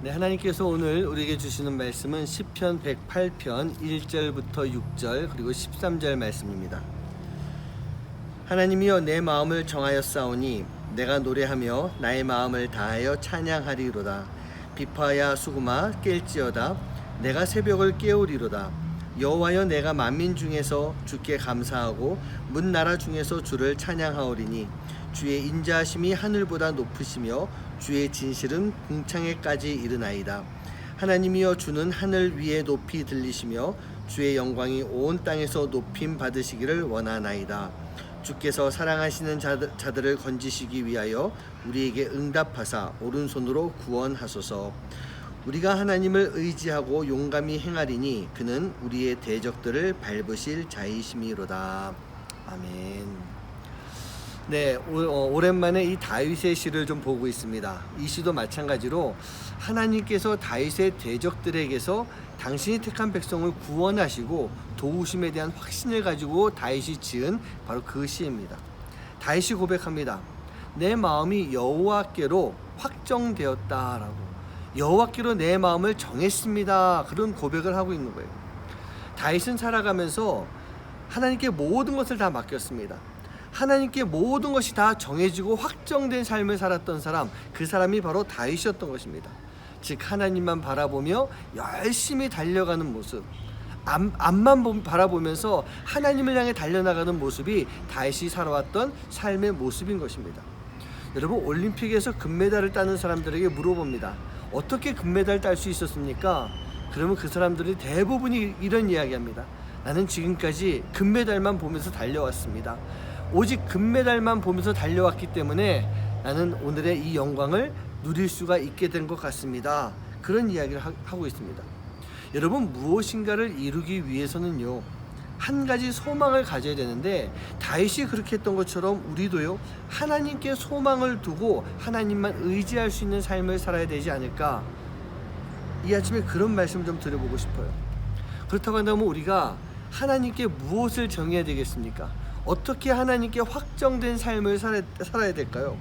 네, 하나님께서 오늘 우리에게 주시는 말씀은 시편 108편 1절부터 6절 그리고 13절 말씀입니다. 하나님이여 내 마음을 정하였사오니 내가 노래하며 나의 마음을 다하여 찬양하리로다. 비파야 수구마 깰지어다. 내가 새벽을 깨우리로다. 여호와여 내가 만민 중에서 주께 감사하고 문 나라 중에서 주를 찬양하오리니 주의 인자하심이 하늘보다 높으시며 주의 진실은 궁창에까지 이르나이다. 하나님이여 주는 하늘 위에 높이 들리시며 주의 영광이 온 땅에서 높임 받으시기를 원하나이다. 주께서 사랑하시는 자들을 건지시기 위하여 우리에게 응답하사 오른손으로 구원하소서. 우리가 하나님을 의지하고 용감히 행하리니 그는 우리의 대적들을 밟으실 자이심이로다. 아멘. 네, 오랜만에 이 다윗의 시를 좀 보고 있습니다. 이 시도 마찬가지로 하나님께서 다윗의 대적들에게서 당신이 택한 백성을 구원하시고 도우심에 대한 확신을 가지고 다윗이 지은 바로 그 시입니다. 다윗이 고백합니다. 내 마음이 여호와께로 확정되었다라고. 여호와께로 내 마음을 정했습니다. 그런 고백을 하고 있는 거예요. 다윗은 살아가면서 하나님께 모든 것을 다 맡겼습니다. 하나님께 모든 것이 다 정해지고 확정된 삶을 살았던 사람, 그 사람이 바로 다윗이었던 것입니다. 즉 하나님만 바라보며 열심히 달려가는 모습, 앞만 바라보면서 하나님을 향해 달려나가는 모습이 다윗이 살아왔던 삶의 모습인 것입니다. 여러분, 올림픽에서 금메달을 따는 사람들에게 물어봅니다. 어떻게 금메달 딸 수 있었습니까? 그러면 그 사람들이 대부분이 이런 이야기합니다. 나는 지금까지 금메달만 보면서 달려왔습니다. 오직 금메달만 보면서 달려왔기 때문에 나는 오늘의 이 영광을 누릴 수가 있게 된 것 같습니다. 그런 이야기를 하고 있습니다. 여러분, 무엇인가를 이루기 위해서는요, 한 가지 소망을 가져야 되는데 다윗이 그렇게 했던 것처럼 우리도요, 하나님께 소망을 두고 하나님만 의지할 수 있는 삶을 살아야 되지 않을까. 이 아침에 그런 말씀 좀 드려보고 싶어요. 그렇다고 한다면 우리가 하나님께 무엇을 정해야 되겠습니까? 어떻게 하나님께 확정된 삶을 살아야 될까요?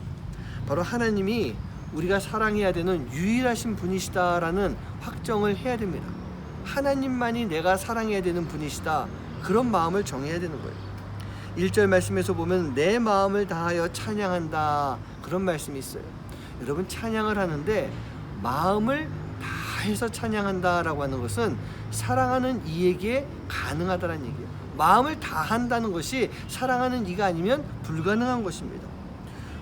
바로 하나님이 우리가 사랑해야 되는 유일하신 분이시다라는 확정을 해야 됩니다. 하나님만이 내가 사랑해야 되는 분이시다. 그런 마음을 정해야 되는 거예요. 1절 말씀에서 보면 내 마음을 다하여 찬양한다. 그런 말씀이 있어요. 여러분, 찬양을 하는데 마음을 다해서 찬양한다라고 하는 것은 사랑하는 이에게 가능하다는 얘기예요. 마음을 다한다는 것이 사랑하는 이가 아니면 불가능한 것입니다.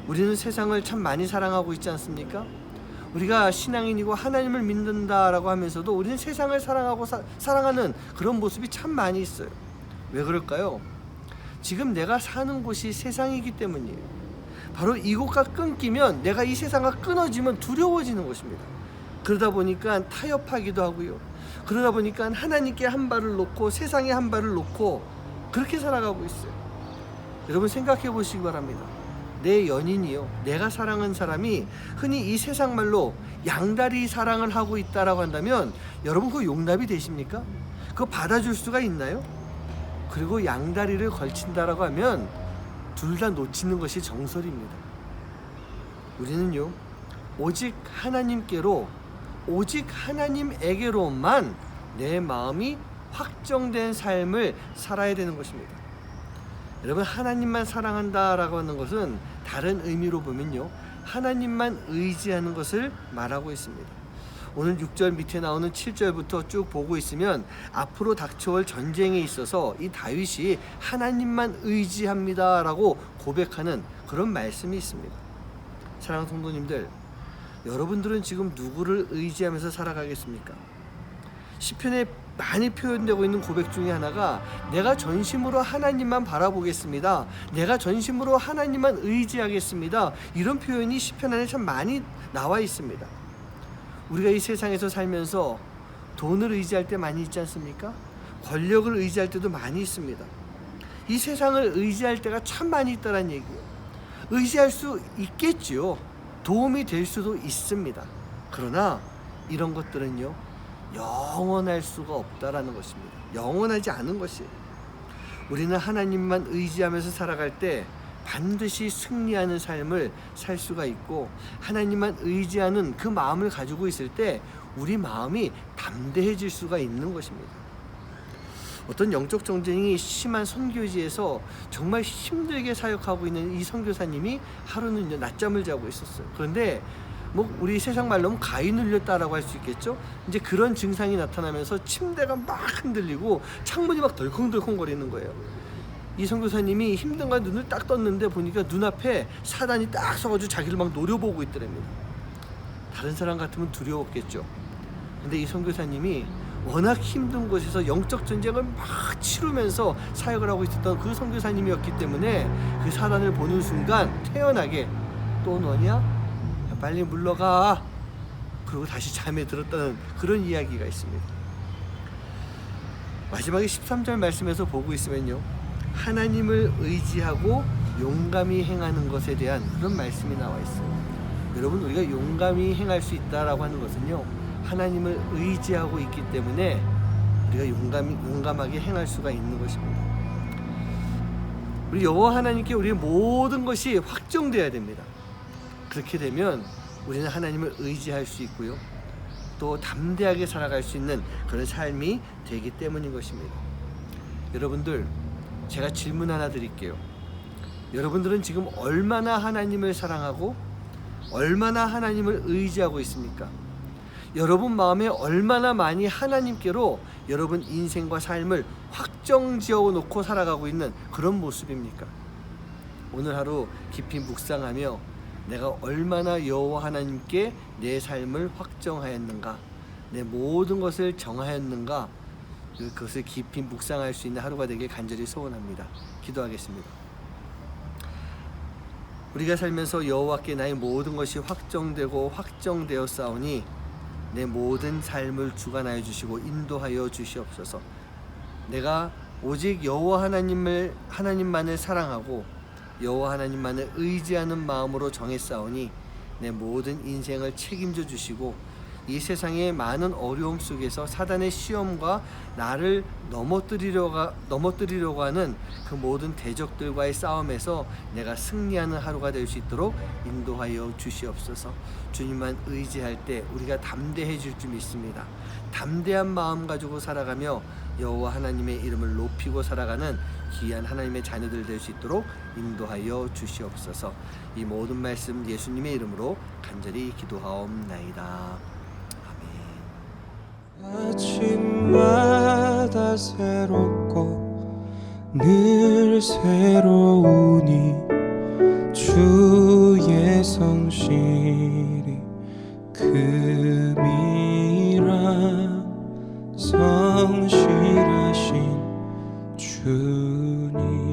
우리는 세상을 참 많이 사랑하고 있지 않습니까? 우리가 신앙인이고 하나님을 믿는다라고 하면서도 우리는 세상을 사랑하고 사랑하는 그런 모습이 참 많이 있어요. 왜 그럴까요? 지금 내가 사는 곳이 세상이기 때문이에요. 바로 이곳과 끊기면, 내가 이 세상과 끊어지면 두려워지는 것입니다. 그러다 보니까 타협하기도 하고요. 그러다 보니까 하나님께 한 발을 놓고 세상에 한 발을 놓고 그렇게 살아가고 있어요. 여러분, 생각해 보시기 바랍니다. 내 연인이요, 내가 사랑하는 사람이 흔히 이 세상 말로 양다리 사랑을 하고 있다라고 한다면 여러분, 그거 용납이 되십니까? 그거 받아줄 수가 있나요? 그리고 양다리를 걸친다라고 하면 둘 다 놓치는 것이 정설입니다. 우리는요, 오직 하나님께로, 오직 하나님에게로만 내 마음이 확정된 삶을 살아야 되는 것입니다. 여러분, 하나님만 사랑한다라고 하는 것은 다른 의미로 보면요, 하나님만 의지하는 것을 말하고 있습니다. 오늘 6절 밑에 나오는 7절부터 쭉 보고 있으면 앞으로 닥쳐올 전쟁에 있어서 이 다윗이 하나님만 의지합니다라고 고백하는 그런 말씀이 있습니다. 사랑하는 성도님들, 여러분들은 지금 누구를 의지하면서 살아가겠습니까? 시편에 많이 표현되고 있는 고백 중에 하나가 내가 전심으로 하나님만 바라보겠습니다. 내가 전심으로 하나님만 의지하겠습니다. 이런 표현이 시편 안에 참 많이 나와 있습니다. 우리가 이 세상에서 살면서 돈을 의지할 때 많이 있지 않습니까? 권력을 의지할 때도 많이 있습니다. 이 세상을 의지할 때가 참 많이 있다는 얘기예요. 의지할 수 있겠지요. 도움이 될 수도 있습니다. 그러나 이런 것들은요, 영원할 수가 없다라는 것입니다. 영원하지 않은 것이에요. 우리는 하나님만 의지하면서 살아갈 때 반드시 승리하는 삶을 살 수가 있고, 하나님만 의지하는 그 마음을 가지고 있을 때 우리 마음이 담대해질 수가 있는 것입니다. 어떤 영적 전쟁이 심한 선교지에서 정말 힘들게 사역하고 있는 이 선교사님이 하루는 낮잠을 자고 있었어요. 그런데 우리 세상 말로 하면 가위 눌렸다라고 할 수 있겠죠. 이제 그런 증상이 나타나면서 침대가 막 흔들리고 창문이 막 덜컹덜컹 거리는 거예요. 이 선교사님이 힘든가 눈을 딱 떴는데 보니까 눈앞에 사단이 딱 서가지고 자기를 막 노려보고 있더랍니다. 다른 사람 같으면 두려웠겠죠. 근데 이 선교사님이 워낙 힘든 곳에서 영적 전쟁을 막 치르면서 사역을 하고 있었던 그 선교사님이었기 때문에 그 사단을 보는 순간 태연하게, 또 너냐? 야, 빨리 물러가. 그리고 다시 잠에 들었다는 그런 이야기가 있습니다. 마지막에 13절 말씀에서 보고 있으면요, 하나님을 의지하고 용감히 행하는 것에 대한 그런 말씀이 나와 있어요. 여러분, 우리가 용감히 행할 수 있다라고 하는 것은요, 하나님을 의지하고 있기 때문에 우리가 용감하게 행할 수가 있는 것입니다. 우리 여호와 하나님께 우리의 모든 것이 확정되어야 됩니다. 그렇게 되면 우리는 하나님을 의지할 수 있고요, 또 담대하게 살아갈 수 있는 그런 삶이 되기 때문인 것입니다. 여러분들, 제가 질문 하나 드릴게요. 여러분들은 지금 얼마나 하나님을 사랑하고 얼마나 하나님을 의지하고 있습니까? 여러분 마음에 얼마나 많이 하나님께로 여러분 인생과 삶을 확정지어 놓고 살아가고 있는 그런 모습입니까? 오늘 하루 깊이 묵상하며 내가 얼마나 여호와 하나님께 내 삶을 확정하였는가, 내 모든 것을 정하였는가, 그것을 깊이 묵상할 수 있는 하루가 되길 간절히 소원합니다. 기도하겠습니다. 우리가 살면서 여호와께 나의 모든 것이 확정되고 확정되었사오니 내 모든 삶을 주관하여 주시고 인도하여 주시옵소서. 내가 오직 여호와 하나님만을 사랑하고 여호와 하나님만을 의지하는 마음으로 정했사오니 내 모든 인생을 책임져 주시고 이 세상의 많은 어려움 속에서 사단의 시험과 나를 넘어뜨리려고 하는 그 모든 대적들과의 싸움에서 내가 승리하는 하루가 될 수 있도록 인도하여 주시옵소서. 주님만 의지할 때 우리가 담대해질 줄 믿습니다. 담대한 마음 가지고 살아가며 여호와 하나님의 이름을 높이고 살아가는 귀한 하나님의 자녀들 될 수 있도록 인도하여 주시옵소서. 이 모든 말씀 예수님의 이름으로 간절히 기도하옵나이다. 아침마다 새롭고 늘 새로우니 주의 성실이 금이라 성실하신 주님.